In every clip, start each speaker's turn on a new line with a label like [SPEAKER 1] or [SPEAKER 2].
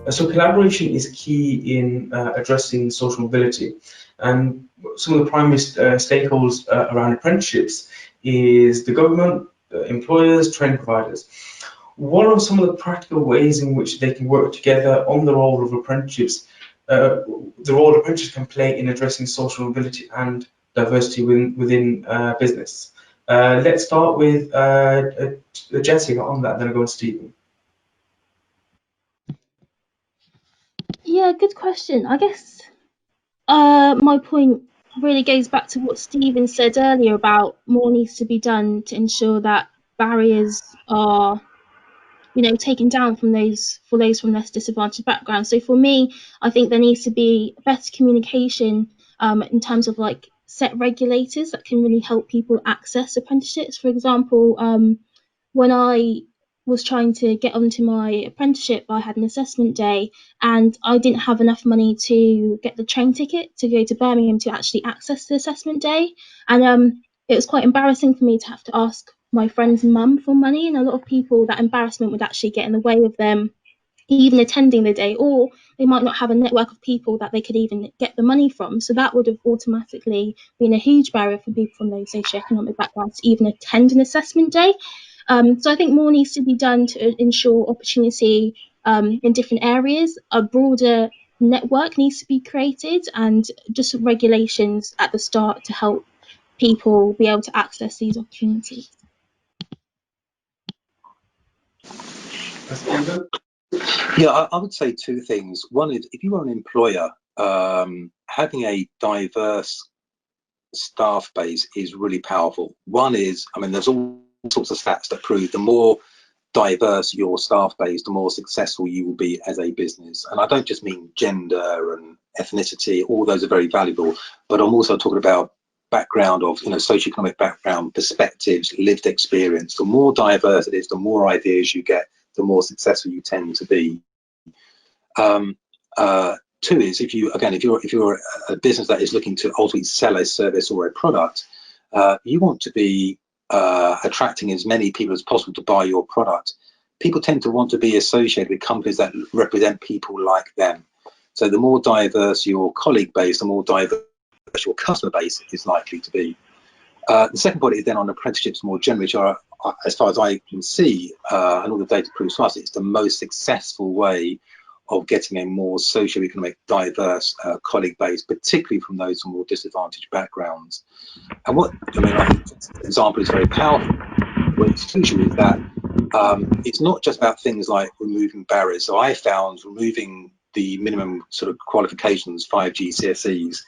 [SPEAKER 1] So collaboration is key in addressing social mobility. And some of the primary stakeholders around apprenticeships is the government, employers, training providers. What are some of the practical ways in which they can work together on the role of apprenticeships, the role apprenticeships can play in addressing social mobility and diversity within business? Let's start with Jessica on that, then I'll go to Stephen.
[SPEAKER 2] Yeah, good question. I guess my point really goes back to what Stephen said earlier about more needs to be done to ensure that barriers are, taken down from those from less disadvantaged backgrounds. So for me, I think there needs to be better communication in terms of like set regulators that can really help people access apprenticeships. For example, when I was trying to get onto my apprenticeship, I had an assessment day and I didn't have enough money to get the train ticket to go to Birmingham to actually access the assessment day. And it was quite embarrassing for me to have to ask my friend's mum for money. And a lot of people, that embarrassment would actually get in the way of them even attending the day, or they might not have a network of people that they could even get the money from. So that would have automatically been a huge barrier for people from those socioeconomic backgrounds to even attend an assessment day. So I think more needs to be done to ensure opportunity in different areas. A broader network needs to be created, and just regulations at the start to help people be able to access these opportunities.
[SPEAKER 3] Yeah, I would say two things. One is, if you are an employer, having a diverse staff base is really powerful. One is, there's all sorts of stats that prove the more diverse your staff base, the more successful you will be as a business. And I don't just mean gender and ethnicity, all those are very valuable, but I'm also talking about background of, socioeconomic background, perspectives, lived experience. The more diverse it is, the more ideas you get, the more successful you tend to be. Two is, if you're a business that is looking to ultimately sell a service or a product, you want to be attracting as many people as possible to buy your product. People tend to want to be associated with companies that represent people like them. So the more diverse your colleague base, the more diverse your customer base is likely to be. The second point is then on apprenticeships more generally, which are, as far as I can see, and all the data proves to us, it's the most successful way of getting a more socioeconomic diverse colleague base, particularly from those from more disadvantaged backgrounds. And I think this example is very powerful. What it's crucial is that it's not just about things like removing barriers. So I found removing the minimum sort of qualifications, 5 GCSEs,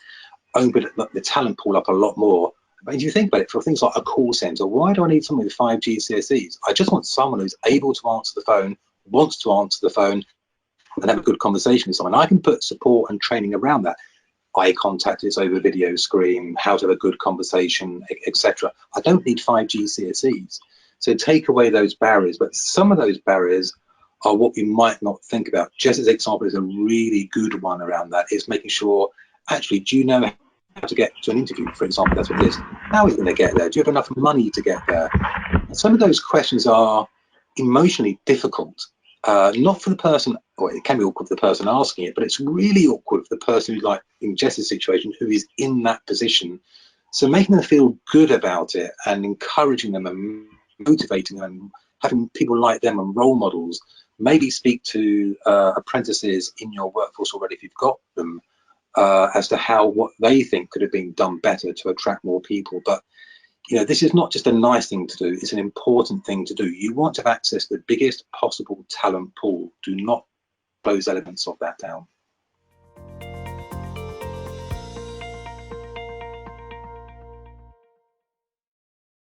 [SPEAKER 3] opened the talent pool up a lot more. But if you think about it, for things like a call centre, why do I need someone with 5 GCSEs? I just want someone who's able to answer the phone, wants to answer the phone, and have a good conversation with someone. I can put support and training around that. Eye contact is over video screen, how to have a good conversation, etc. I don't need 5 GCSEs. So take away those barriers, but some of those barriers are what we might not think about. Just as an example is a really good one around that, is making sure, actually, do you know how to get to an interview, for example? That's what it is. How are you going to get there? Do you have enough money to get there? And some of those questions are emotionally difficult. Not for the person, or it can be awkward for the person asking it, but it's really awkward for the person who's, like in Jess's situation, who is in that position. So making them feel good about it and encouraging them and motivating them and having people like them and role models, maybe speak to apprentices in your workforce already if you've got them, as to what they think could have been done better to attract more people. But this is not just a nice thing to do, it's an important thing to do. You want to have access to the biggest possible talent pool. Do not close elements of that down.